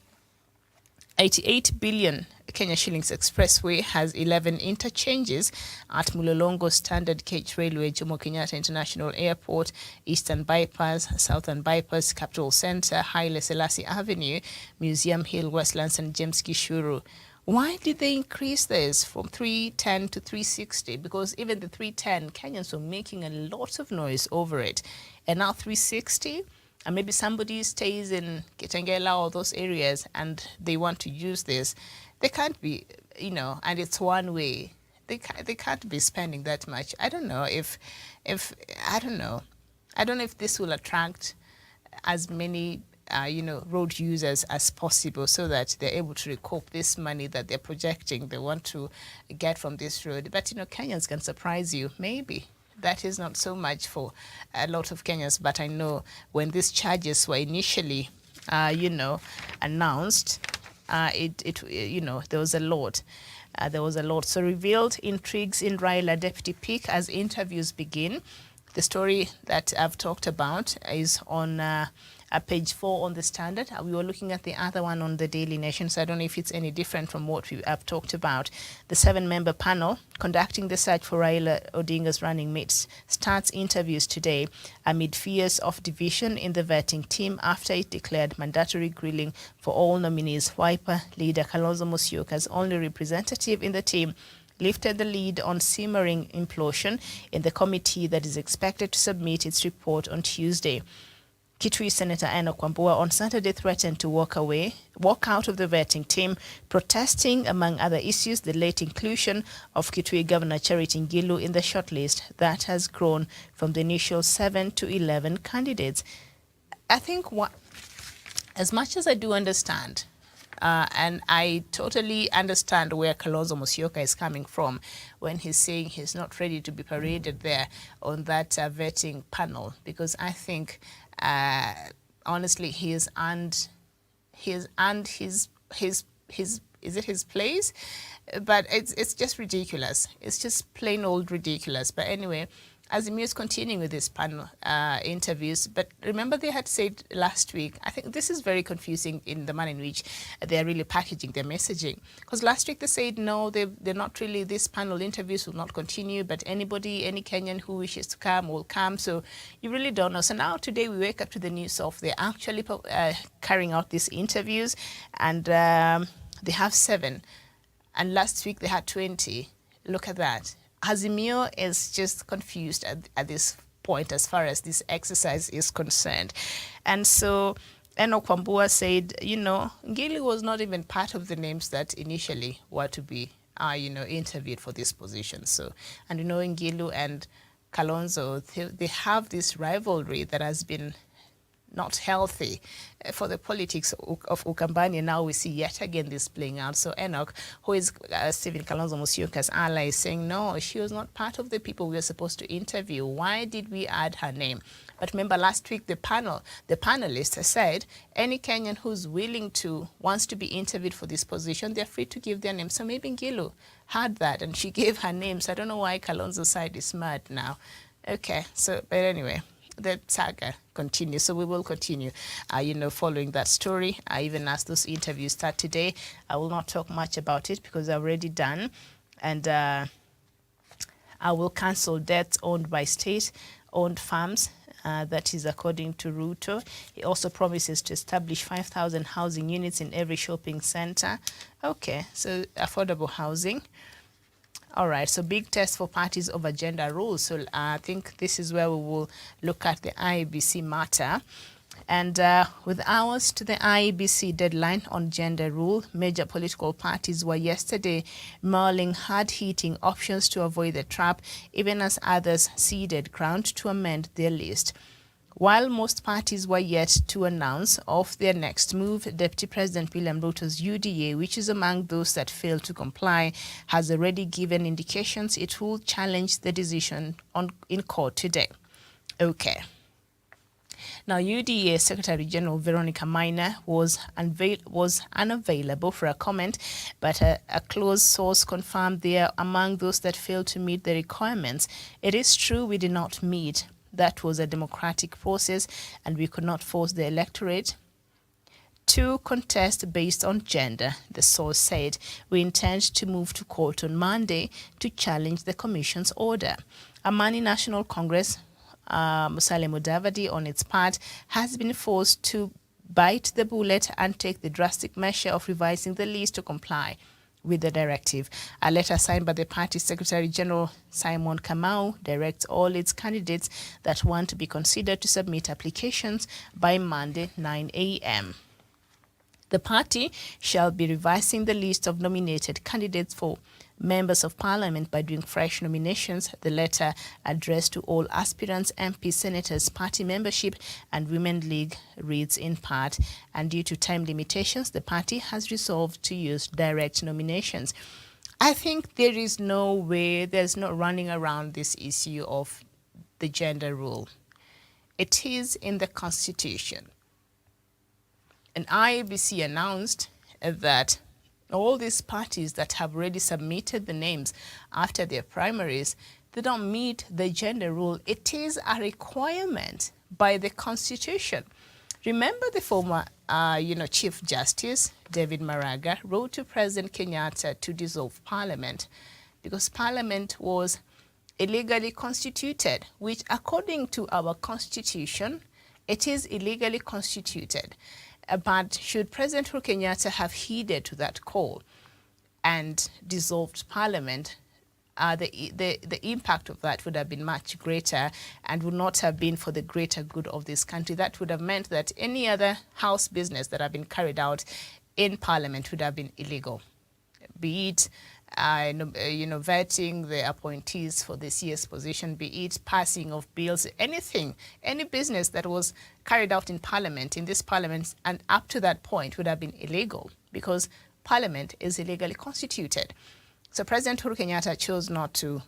88 billion Kenya shillings expressway has 11 interchanges at Mulolongo Standard Gauge Railway, Jomo Kenyatta International Airport, Eastern Bypass, Southern Bypass, Capital Centre, Haile Selassie Avenue, Museum Hill, Westlands, and James Gishuru. Why did they increase this from 310 to 360? Because even the 310, Kenyans were making a lot of noise over it. And now 360? And maybe somebody stays in Kitengela or those areas and they want to use this. They can't be, and it's one way. They can't be spending that much. I don't know if I don't know. I don't know if this will attract as many, road users as possible so that they're able to recoup this money that they're projecting they want to get from this road. But, Kenyans can surprise you, maybe. That is not so much for a lot of Kenyans, but I know when these charges were initially, announced, there was a lot. So revealed intrigues in Raila deputy pick as interviews begin. The story that I've talked about is on page 4 on the Standard. We were looking at the other one on the Daily Nation, so I don't know if it's any different from what we have talked about. The 7-member panel conducting the search for Raila Odinga's running mates starts interviews today amid fears of division in the vetting team after it declared mandatory grilling for all nominees. Wiper leader Kalonzo Musyoka's only representative in the team lifted the lead on simmering implosion in the committee that is expected to submit its report on Tuesday. Kitui Senator Enoch Wambua on Saturday threatened to walk out of the vetting team, protesting, among other issues, the late inclusion of Kitui Governor Charity Ngilu in the shortlist that has grown from the initial 7 to 11 candidates. I think as much as I do understand, and I totally understand where Kalonzo Musyoka is coming from when he's saying he's not ready to be paraded there on that vetting panel, because I think, honestly, he has earned his place, but it's just ridiculous. It's just plain old ridiculous. But anyway, Azimio is continuing with this panel interviews, but remember they had said last week, I think this is very confusing in the manner in which they're really packaging their messaging. Because last week they said, no, they're not really, this panel interviews will not continue, but any Kenyan who wishes to come will come. So you really don't know. So now today we wake up to the news of they're actually carrying out these interviews, and they have 7. And last week they had 20. Look at that. Azimio is just confused at this point as far as this exercise is concerned. And so Enoch Wambua said, Ngilu was not even part of the names that initially were to be, interviewed for this position. So, and Ngilu and Kalonzo, they have this rivalry that has been not healthy for the politics of Ukambani. Now we see yet again this playing out. So Enoch, who is Stephen Kalonzo Musyoka's ally, is saying, no, she was not part of the people we were supposed to interview. Why did we add her name? But remember last week, the panelists said, any Kenyan who's wants to be interviewed for this position, they're free to give their name. So maybe Ngilu had that and she gave her name. So I don't know why Kalonzo's side is mad now. Okay, so, but anyway, the saga continues. So we will continue, following that story. Even as those interviews start today, I will not talk much about it because I've already done. And I will cancel debts owned by state-owned farms. That is according to Ruto. He also promises to establish 5,000 housing units in every shopping center. Okay, so affordable housing. All right, so big test for parties over gender rules. So I think this is where we will look at the IEBC matter. And with hours to the IEBC deadline on gender rule, major political parties were yesterday mulling hard-hitting options to avoid the trap, even as others ceded ground to amend their list. While most parties were yet to announce of their next move, Deputy President William Ruto's UDA, which is among those that failed to comply, has already given indications it will challenge the decision in court today. Okay. Now, UDA Secretary General Veronica Maina was unavailable for a comment, but a close source confirmed they are among those that failed to meet the requirements. It is true we did not meet. That was a democratic process, and we could not force the electorate to contest based on gender, the source said. We intend to move to court on Monday to challenge the commission's order. Amani National Congress, Musalia Mudavadi, on its part, has been forced to bite the bullet and take the drastic measure of revising the list to comply with the directive. A letter signed by the party's Secretary General Simon Kamau directs all its candidates that want to be considered to submit applications by Monday 9 a.m. The party shall be revising the list of nominated candidates for members of parliament by doing fresh nominations. The letter addressed to all aspirants, MPs, senators, party membership and Women League reads in part, and due to time limitations, the party has resolved to use direct nominations. I think there is no way, there's no running around this issue of the gender rule. It is in the Constitution. And IEBC announced that all these parties that have already submitted the names after their primaries, they don't meet the gender rule. It is a requirement by the Constitution. Remember the former, Chief Justice David Maraga wrote to President Kenyatta to dissolve Parliament because Parliament was illegally constituted, which according to our Constitution, it is illegally constituted. But should President Uhuru Kenyatta have heeded to that call and dissolved Parliament, the impact of that would have been much greater and would not have been for the greater good of this country. That would have meant that any other house business that have been carried out in Parliament would have been illegal, be it vetting the appointees for this year's position, be it passing of bills, anything, any business that was carried out in Parliament, in this Parliament, and up to that point would have been illegal because Parliament is illegally constituted. So President Uhuru Kenyatta chose not to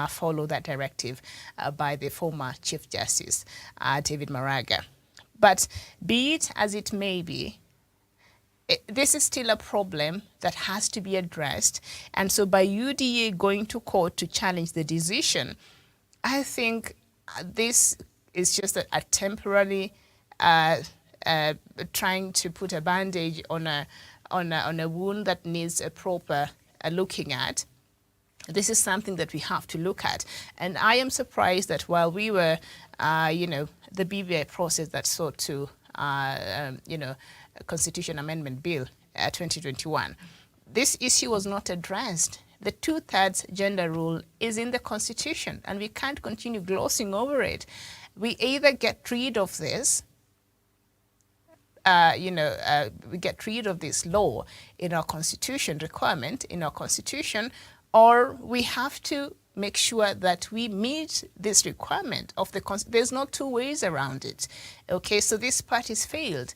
follow that directive by the former Chief Justice, David Maraga. But be it as it may be, this is still a problem that has to be addressed. And so by UDA going to court to challenge the decision, I think this is just a temporary trying to put a bandage on a wound that needs a proper looking at. This is something that we have to look at. And I am surprised that while we were, the BBI process that sought to, Constitution Amendment Bill 2021, this issue was not addressed. The 2/3 gender rule is in the Constitution, and we can't continue glossing over it. We either get rid of this, we get rid of this law in our Constitution, requirement in our Constitution, or we have to make sure that we meet this requirement of the Constitution. There's no two ways around it. Okay, so these parties failed,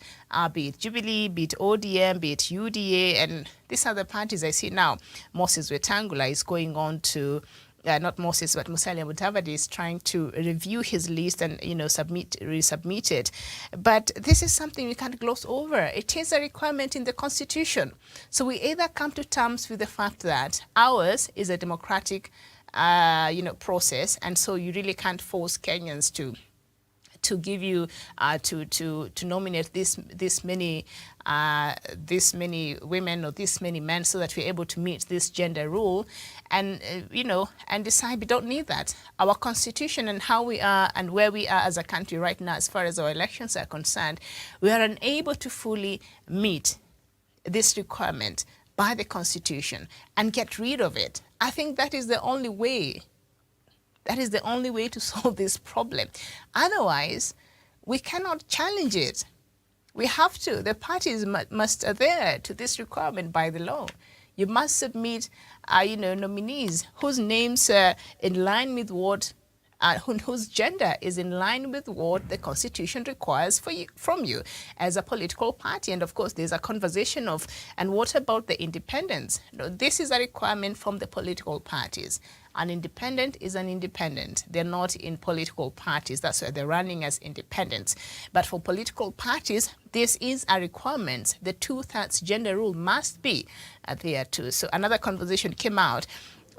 be it Jubilee, be it ODM, be it UDA, and these are the parties I see now. Moses Wetangula is going on to, not Moses, but Musalia Mudavadi is trying to review his list and, resubmit it. But this is something we can't gloss over. It is a requirement in the Constitution. So we either come to terms with the fact that ours is a democratic process, and so you really can't force Kenyans to give you to nominate this many women or this many men so that we're able to meet this gender rule, and and decide we don't need that. Our Constitution and how we are and where we are as a country right now, as far as our elections are concerned, we are unable to fully meet this requirement by the Constitution and get rid of it. I think that is the only way. That is the only way to solve this problem. Otherwise, we cannot challenge it. We have to. The parties must adhere to this requirement by the law. You must submit, nominees whose names are in line with what, whose gender is in line with what the Constitution requires from you as a political party. And of course, there's a conversation of, and what about the independents? This is a requirement from the political parties. An independent is an independent. They're not in political parties. That's why they're running as independents. But for political parties, this is a requirement. The 2/3 gender rule must be there too. So another conversation came out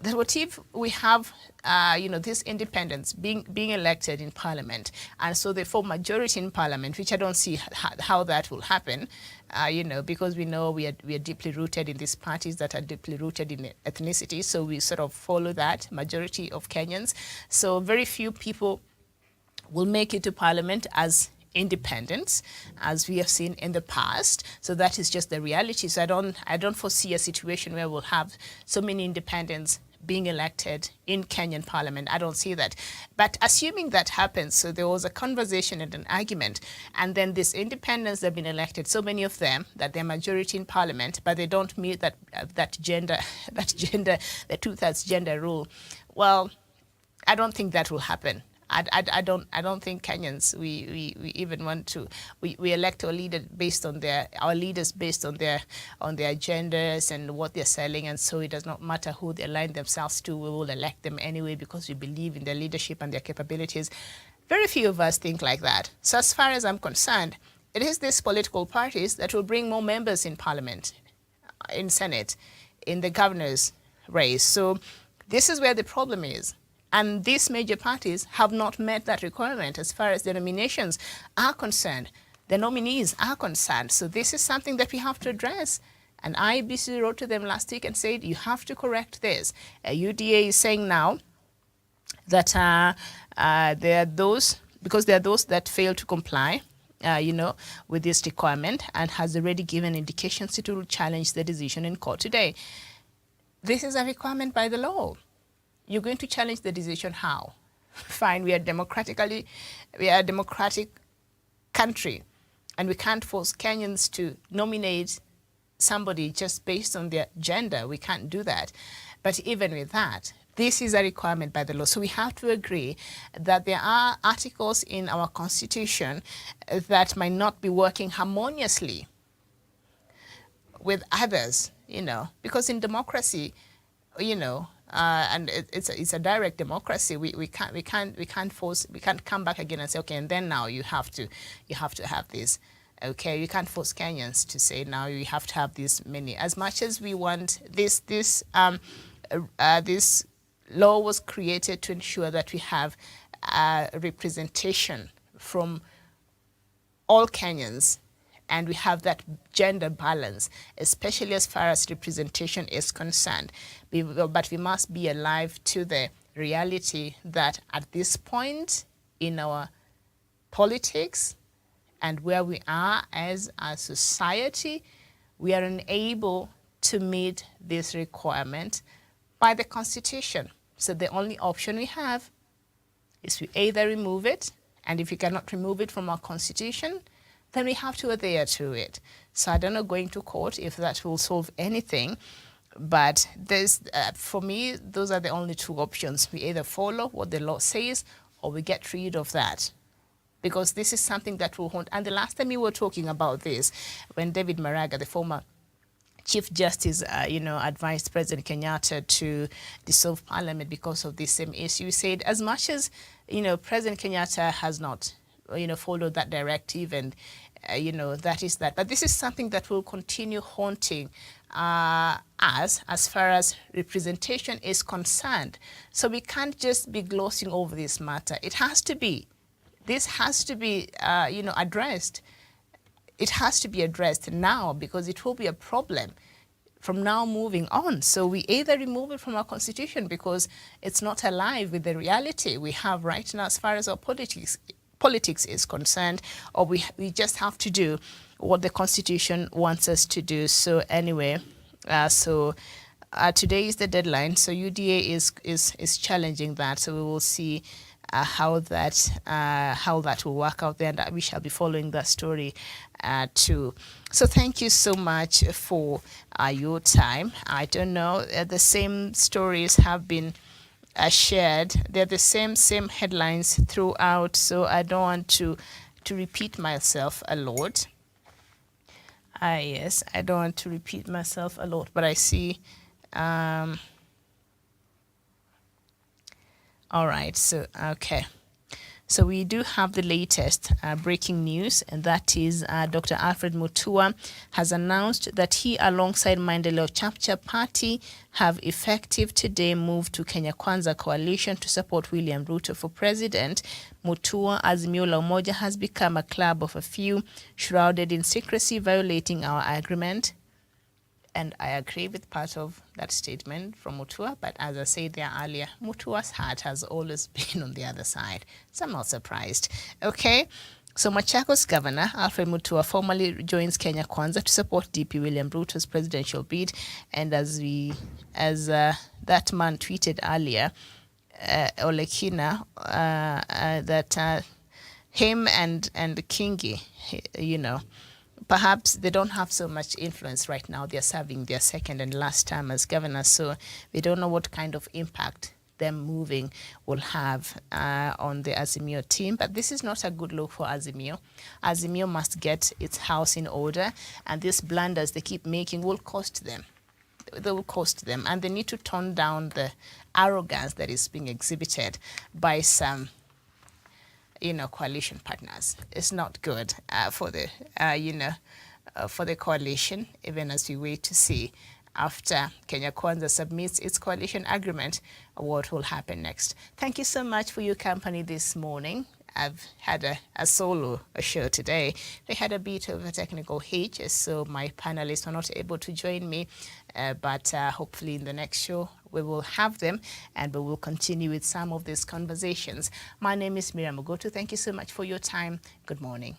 that what if we have, this independents being elected in parliament, and so they form majority in parliament, which I don't see how that will happen, because we know we are deeply rooted in these parties that are deeply rooted in ethnicity, so we sort of follow that majority of Kenyans. So very few people will make it to parliament as independents, as we have seen in the past. So that is just the reality. So I don't foresee a situation where we'll have so many independents being elected in Kenyan parliament. I don't see that. But assuming that happens, so there was a conversation and an argument, and then these independents that have been elected, so many of them, that they're majority in parliament, but they don't meet that the two-thirds gender rule. Well, I don't think that will happen. I don't think Kenyans we even want to we elect our leaders based on their agendas and what they're selling, and so it does not matter who they align themselves to. We will elect them anyway because we believe in their leadership and their capabilities. Very few of us think like that. So as far as I'm concerned, it is these political parties that will bring more members in parliament, in Senate, in the governor's race. So this is where the problem is. And these major parties have not met that requirement as far as the nominations are concerned. The nominees are concerned. So this is something that we have to address. And IEBC wrote to them last week and said, you have to correct this. UDA is saying now that there are those that fail to comply, with this requirement, and has already given indications it will challenge the decision in court today. This is a requirement by the law. You're going to challenge the decision how? Fine, we are a democratic country, and we can't force Kenyans to nominate somebody just based on their gender. We can't do that. But even with that, this is a requirement by the law. So we have to agree that there are articles in our constitution that might not be working harmoniously with others, because in democracy, and it's a direct democracy. We can't come back again and say, okay, and then now you have to have this. Okay, you can't force Kenyans to say now you have to have this many. As much as we want this law was created to ensure that we have representation from all Kenyans, and we have that gender balance, especially as far as representation is concerned. But we must be alive to the reality that at this point in our politics and where we are as a society, we are unable to meet this requirement by the Constitution. So the only option we have is to either remove it, and if we cannot remove it from our Constitution, then we have to adhere to it. So I don't know going to court if that will solve anything, but there's, for me, those are the only two options. We either follow what the law says or we get rid of that, because this is something that will haunt. And the last time we were talking about this, when David Maraga, the former Chief Justice, advised President Kenyatta to dissolve Parliament because of this same issue, he said, as much as, President Kenyatta has not followed that directive, and that is that. But this is something that will continue haunting us as far as representation is concerned. So we can't just be glossing over this matter. This has to be addressed. It has to be addressed now, because it will be a problem from now moving on. So we either remove it from our Constitution because it's not aligned with the reality we have right now as far as our politics is concerned, or we just have to do what the Constitution wants us to do. So anyway, today is the deadline. So UDA is challenging that. So we will see how that will work out there, and we shall be following that story too. So thank you so much for your time. I don't know, the same stories have been shared. They're the same headlines throughout, so I don't want to repeat myself a lot. Yes, I don't want to repeat myself a lot, but I see. All right, so okay. So we do have the latest breaking news, and that is Dr. Alfred Mutua has announced that he, alongside Maendeleo Chapchap Party, have effective today moved to Kenya Kwanza coalition to support William Ruto for president. Mutua Azimio la Umoja has become a club of a few, shrouded in secrecy, violating our agreement. And I agree with part of that statement from Mutua, but as I said there earlier, Mutua's heart has always been on the other side, so I'm not surprised. Okay, so Machakos Governor Alfred Mutua formally joins Kenya Kwanza to support DP William Ruto's presidential bid, and as that man tweeted earlier, Olekina, that him and Kingi, you know, perhaps they don't have so much influence right now. They're serving their second and last term as governor, so we don't know what kind of impact them moving will have on the Azimio team. But this is not a good look for Azimio. Azimio must get its house in order, and these blunders they keep making will cost them. They will cost them, and they need to tone down the arrogance that is being exhibited by some coalition partners. It's not good for the, for the coalition, even as we wait to see after Kenya Kwanza submits its coalition agreement, what will happen next. Thank you so much for your company this morning. I've had a solo show today. They had a bit of a technical hitch, so my panelists were not able to join me, but hopefully in the next show we will have them and we will continue with some of these conversations. My name is Miriam Ogotu. Thank you so much for your time. Good morning.